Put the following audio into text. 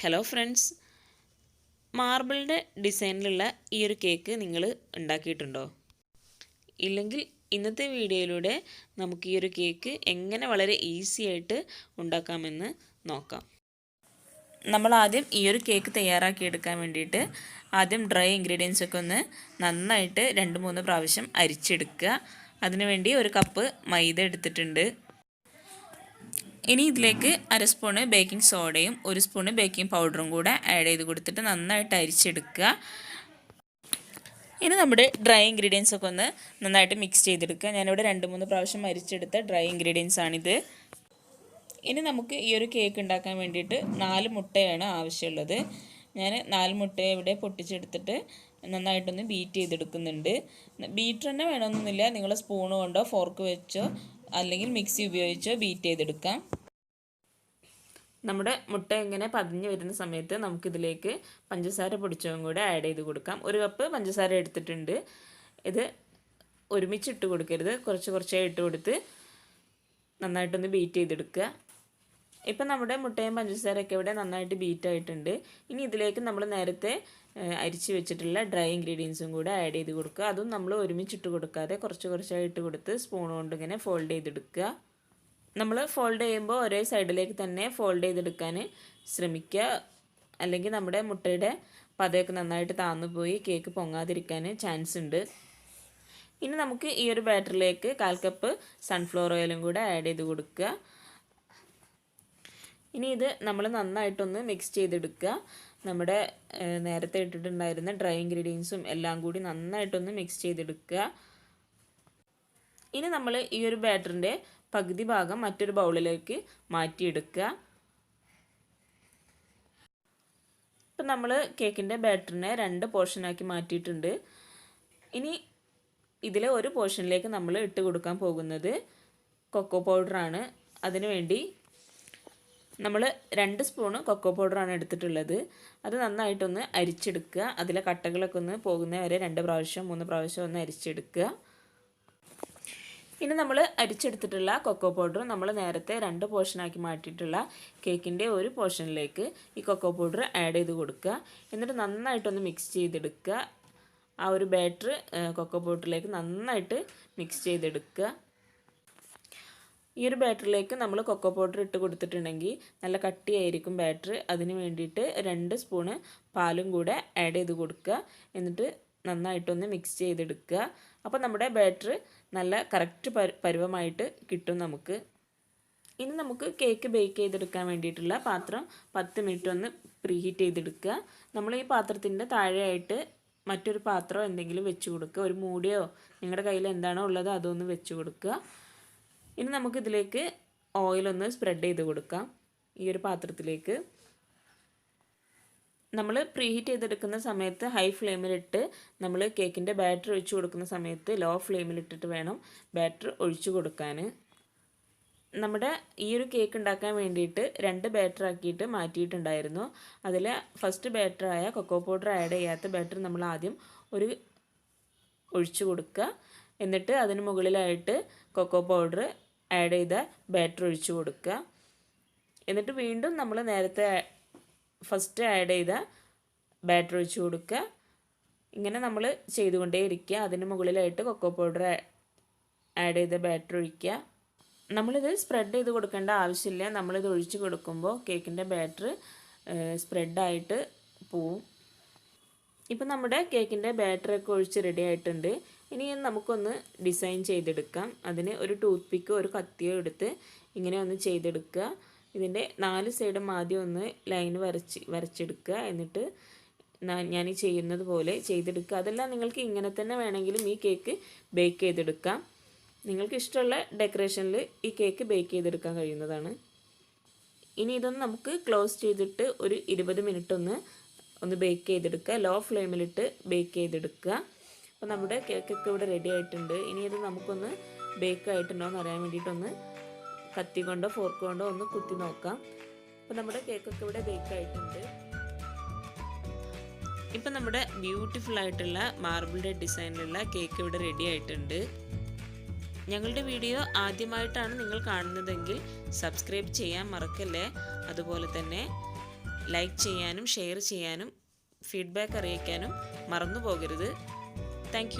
Hello friends, മാർബിളിൻ്റെ ഡിസൈനിലുള്ള ഈ ഒരു cake നിങ്ങൾ ഉണ്ടാക്കിയിട്ടുണ്ടോ? ഇല്ലെങ്കിൽ ഇന്നത്തെ വീഡിയോയിലൂടെ നമുക്ക് ഈ ഒരു കേക്ക് എങ്ങനെ വളരെ ഈസി ആയിട്ട് ഉണ്ടാക്കാമെന്ന് നോക്കാം. നമ്മൾ ആദ്യം ഈ ഒരു കേക്ക് തയ്യാറാക്കി എടുക്കാൻ വേണ്ടിയിട്ട് ആദ്യം ഡ്രൈ ഇൻഗ്രീഡിയൻസ് ഒക്കെ ഒന്ന് നന്നായിട്ട് 2-3 പ്രാവശ്യം അരിച്ചെടുക്കുക. അതിനുവേണ്ടി ഒരു കപ്പ് മൈദ എടുത്തിട്ടുണ്ട്. ഇനി ഇതിലേക്ക് 1 സ്പൂണ് ബേക്കിംഗ് സോഡയും 1 സ്പൂണ് ബേക്കിംഗ് പൗഡറും കൂടെ ആഡ് ചെയ്ത് കൊടുത്തിട്ട് നന്നായിട്ട് അരിച്ചെടുക്കുക. ഇനി നമ്മുടെ ഡ്രൈ ഇൻഗ്രീഡിയൻസ് ഒക്കെ ഒന്ന് നന്നായിട്ട് മിക്സ് ചെയ്തെടുക്കുക. ഞാനിവിടെ 2-3 പ്രാവശ്യം അരിച്ചെടുത്ത ഡ്രൈ ഇൻഗ്രീഡിയൻസ് ആണിത്. ഇനി നമുക്ക് ഈ ഒരു കേക്ക് ഉണ്ടാക്കാൻ വേണ്ടിയിട്ട് 4 മുട്ടയാണ് ആവശ്യമുള്ളത്. ഞാൻ 4 മുട്ടയെ ഇവിടെ പൊട്ടിച്ചെടുത്തിട്ട് നന്നായിട്ടൊന്ന് ബീറ്റ് ചെയ്തെടുക്കുന്നുണ്ട്. ബീറ്റർ തന്നെ വേണമെന്നൊന്നുമില്ല, നിങ്ങൾ സ്പൂൺ കൊണ്ടോ ഫോർക്ക് വെച്ചോ അല്ലെങ്കിൽ മിക്സി ഉപയോഗിച്ചോ ബീറ്റ് ചെയ്തെടുക്കാം. നമ്മുടെ മുട്ട ഇങ്ങനെ പതിഞ്ഞ് വരുന്ന സമയത്ത് നമുക്കിതിലേക്ക് പഞ്ചസാര പൊടിച്ചതും കൂടെ ആഡ് ചെയ്ത് കൊടുക്കാം. 1 കപ്പ് പഞ്ചസാര എടുത്തിട്ടുണ്ട്. ഇത് ഒരുമിച്ച് ഇട്ട് കൊടുക്കരുത്, കുറച്ച് കുറച്ചായി ഇട്ട് കൊടുത്ത് നന്നായിട്ടൊന്ന് ബീറ്റ് ചെയ്തെടുക്കുക. ഇപ്പം നമ്മുടെ മുട്ടയും പഞ്ചസാരയൊക്കെ ഇവിടെ നന്നായിട്ട് ബീറ്റ് ആയിട്ടുണ്ട്. ഇനി ഇതിലേക്ക് നമ്മൾ നേരത്തെ അരിച്ച് വെച്ചിട്ടുള്ള ഡ്രൈ ഇൻഗ്രീഡിയൻസും കൂടെ ആഡ് ചെയ്ത് കൊടുക്കുക. അതും നമ്മൾ ഒരുമിച്ചിട്ട് കൊടുക്കാതെ കുറച്ച് കുറച്ചായിട്ട് കൊടുത്ത് സ്പൂൺ കൊണ്ട് ഇങ്ങനെ ഫോൾഡ് ചെയ്തെടുക്കുക. നമ്മൾ ഫോൾഡ് ചെയ്യുമ്പോൾ ഒരേ സൈഡിലേക്ക് തന്നെ ഫോൾഡ് ചെയ്തെടുക്കാൻ ശ്രമിക്കുക, അല്ലെങ്കിൽ നമ്മുടെ മുട്ടയുടെ പതയൊക്കെ നന്നായിട്ട് താന്നു പോയി കേക്ക് പൊങ്ങാതിരിക്കാൻ ചാൻസ് ഉണ്ട്. ഇനി നമുക്ക് ഈ ഒരു ബാറ്ററിലേക്ക് 1/4 കപ്പ് സൺഫ്ലവർ ഓയിലും കൂടെ ആഡ് ചെയ്ത് കൊടുക്കുക. ഇനി ഇത് നമ്മൾ നന്നായിട്ടൊന്ന് മിക്സ് ചെയ്തെടുക്കുക. നമ്മുടെ നേരത്തെ ഇട്ടിട്ടുണ്ടായിരുന്ന ഡ്രൈ ഇൻഗ്രീഡിയൻസും എല്ലാം കൂടി നന്നായിട്ടൊന്ന് മിക്സ് ചെയ്തെടുക്കുക. ഇനി നമ്മൾ ഈ ഒരു ബാറ്ററിൻ്റെ പകുതി ഭാഗം മറ്റൊരു ബൗളിലേക്ക് മാറ്റിയെടുക്കുക. ഇപ്പം നമ്മൾ കേക്കിൻ്റെ ബാറ്ററിനെ 2 പോർഷനാക്കി മാറ്റിയിട്ടുണ്ട്. ഇനി ഇതിലെ ഒരു പോർഷനിലേക്ക് നമ്മൾ ഇട്ട് കൊടുക്കാൻ പോകുന്നത് കൊക്കോ പൗഡറാണ്. അതിനുവേണ്ടി നമ്മൾ 2 സ്പൂണ് കൊക്കോ പൗഡറാണ് എടുത്തിട്ടുള്ളത്. അത് നന്നായിട്ടൊന്ന് അരിച്ചെടുക്കുക. അതിലെ കട്ടകളൊക്കെ ഒന്ന് പോകുന്ന വരെ 2 പ്രാവശ്യം 3 പ്രാവശ്യം ഒന്ന് അരിച്ചെടുക്കുക. ഇനി നമ്മൾ അരിച്ചെടുത്തിട്ടുള്ള കൊക്കോ പൗഡർ നമ്മൾ നേരത്തെ 2 പോർഷനാക്കി മാറ്റിയിട്ടുള്ള കേക്കിൻ്റെ ഒരു പോർഷനിലേക്ക് ഈ കൊക്കോ പൗഡർ ആഡ് ചെയ്ത് കൊടുക്കുക. എന്നിട്ട് നന്നായിട്ടൊന്ന് മിക്സ് ചെയ്തെടുക്കുക. ആ ഒരു ബാറ്റർ കൊക്കോ പൗഡറിലേക്ക് നന്നായിട്ട് മിക്സ് ചെയ്തെടുക്കുക. ഈ ഒരു ബാറ്ററിലേക്ക് നമ്മൾ കൊക്കോ പൗഡർ ഇട്ട് കൊടുത്തിട്ടുണ്ടെങ്കിൽ നല്ല കട്ടിയായിരിക്കും ബാറ്റർ. അതിന് വേണ്ടിയിട്ട് 2 സ്പൂണ് പാലും കൂടെ ആഡ് ചെയ്ത് കൊടുക്കുക. എന്നിട്ട് നന്നായിട്ടൊന്ന് മിക്സ് ചെയ്തെടുക്കുക. അപ്പോൾ നമ്മുടെ ബാറ്റർ നല്ല കറക്റ്റ് പരുവമായിട്ട് കിട്ടും നമുക്ക്. ഇനി നമുക്ക് കേക്ക് ബേക്ക് ചെയ്തെടുക്കാൻ വേണ്ടിയിട്ടുള്ള പാത്രം 10 മിനിറ്റ് ഒന്ന് പ്രീഹീറ്റ് ചെയ്തെടുക്കുക. നമ്മൾ ഈ പാത്രത്തിൻ്റെ താഴെയായിട്ട് മറ്റൊരു പാത്രം എന്തെങ്കിലും വെച്ച് കൊടുക്കുക. ഒരു മൂടിയോ നിങ്ങളുടെ കയ്യിൽ എന്താണോ ഉള്ളത് അതൊന്ന് വെച്ച് കൊടുക്കുക. ഇനി നമുക്കിതിലേക്ക് ഓയിലൊന്ന് സ്പ്രെഡ് ചെയ്ത് കൊടുക്കാം. ഈ ഒരു പാത്രത്തിലേക്ക് നമ്മൾ പ്രീഹീറ്റ് ചെയ്തെടുക്കുന്ന സമയത്ത് ഹൈ ഫ്ലെയിമിലിട്ട് നമ്മൾ കേക്കിൻ്റെ ബാറ്റർ ഒഴിച്ചു കൊടുക്കുന്ന സമയത്ത് ലോ ഫ്ലെയിമിലിട്ടിട്ട് വേണം ബാറ്റർ ഒഴിച്ചു കൊടുക്കാൻ. നമ്മുടെ ഈ ഒരു കേക്ക് ഉണ്ടാക്കാൻ വേണ്ടിയിട്ട് 2 ബാറ്റർ ആക്കിയിട്ട് മാറ്റിയിട്ടുണ്ടായിരുന്നു. അതിൽ ഫസ്റ്റ് ബാറ്ററായ കൊക്കോ പൗഡർ ആഡ് ചെയ്യാത്ത ബാറ്റർ നമ്മൾ ആദ്യം ഒരു ഒഴിച്ചു കൊടുക്കുക. എന്നിട്ട് അതിന് മുകളിലായിട്ട് കൊക്കോ പൗഡർ ആഡ് ചെയ്ത ബാറ്റർ ഒഴിച്ചു കൊടുക്കുക. എന്നിട്ട് വീണ്ടും നമ്മൾ നേരത്തെ ഫസ്റ്റ് ആഡ് ചെയ്ത ബാറ്റർ ഒഴിച്ചു കൊടുക്കുക. ഇങ്ങനെ നമ്മൾ ചെയ്തുകൊണ്ടേയിരിക്കുക. അതിന് മുകളിലായിട്ട് കൊക്കോ പൗഡർ ആഡ് ചെയ്ത ബാറ്റർ ഒഴിക്കുക. നമ്മളിത് സ്പ്രെഡ് ചെയ്ത് കൊടുക്കേണ്ട ആവശ്യമില്ല. നമ്മളിത് ഒഴിച്ച് കൊടുക്കുമ്പോൾ കേക്കിൻ്റെ ബാറ്റർ സ്പ്രെഡായിട്ട് പോവും. ഇപ്പം നമ്മുടെ കേക്കിൻ്റെ ബാറ്ററൊക്കെ ഒഴിച്ച് റെഡി ആയിട്ടുണ്ട്. ഇനി നമുക്കൊന്ന് ഡിസൈൻ ചെയ്തെടുക്കാം. അതിന് ഒരു ടൂത്ത് പിക്കോ ഒരു കത്തിയോ എടുത്ത് ഇങ്ങനെ ഒന്ന് ചെയ്തെടുക്കുക. ഇതിൻ്റെ 4 സൈഡും ആദ്യം ഒന്ന് ലൈൻ വരച്ചെടുക്കുക. എന്നിട്ട് ഞാൻ ഈ ചെയ്യുന്നത് പോലെ ചെയ്തെടുക്കുക. അതെല്ലാം നിങ്ങൾക്ക് ഇങ്ങനെ തന്നെ വേണമെങ്കിലും ഈ കേക്ക് ബേക്ക് ചെയ്തെടുക്കാം. നിങ്ങൾക്ക് ഇഷ്ടമുള്ള ഡെക്കറേഷനിൽ ഈ കേക്ക് ബേക്ക് ചെയ്തെടുക്കാൻ കഴിയുന്നതാണ്. ഇനി ഇതൊന്ന് നമുക്ക് ക്ലോസ് ചെയ്തിട്ട് ഒരു 20 മിനിറ്റ് ഒന്ന് ബേക്ക് ചെയ്തെടുക്കുക. ലോ ഫ്ലെയിമിലിട്ട് ബേക്ക് ചെയ്തെടുക്കുക. അപ്പോൾ നമ്മുടെ കേക്കൊക്കെ ഇവിടെ റെഡി ആയിട്ടുണ്ട്. ഇനി ഇത് നമുക്കൊന്ന് ബേക്ക് ആയിട്ടുണ്ടോ എന്ന് അറിയാൻ വേണ്ടിയിട്ടൊന്ന് കത്തി കൊണ്ടോ ഫോർക്ക് കൊണ്ടോ ഒന്ന് കുത്തി നോക്കാം. അപ്പോൾ നമ്മുടെ കേക്കൊക്കെ ഇവിടെ ബേക്ക് ആയിട്ടുണ്ട്. ഇപ്പം നമ്മുടെ ബ്യൂട്ടിഫുൾ ആയിട്ടുള്ള മാർബിളിൻ്റെ ഡിസൈനിലുള്ള കേക്ക് ഇവിടെ റെഡി ആയിട്ടുണ്ട്. ഞങ്ങളുടെ വീഡിയോ ആദ്യമായിട്ടാണ് നിങ്ങൾ കാണുന്നതെങ്കിൽ സബ്സ്ക്രൈബ് ചെയ്യാൻ മറക്കല്ലേ. അതുപോലെ തന്നെ ലൈക്ക് ചെയ്യാനും ഷെയർ ചെയ്യാനും ഫീഡ്ബാക്ക് അറിയിക്കാനും മറന്നു പോകരുത്. താങ്ക്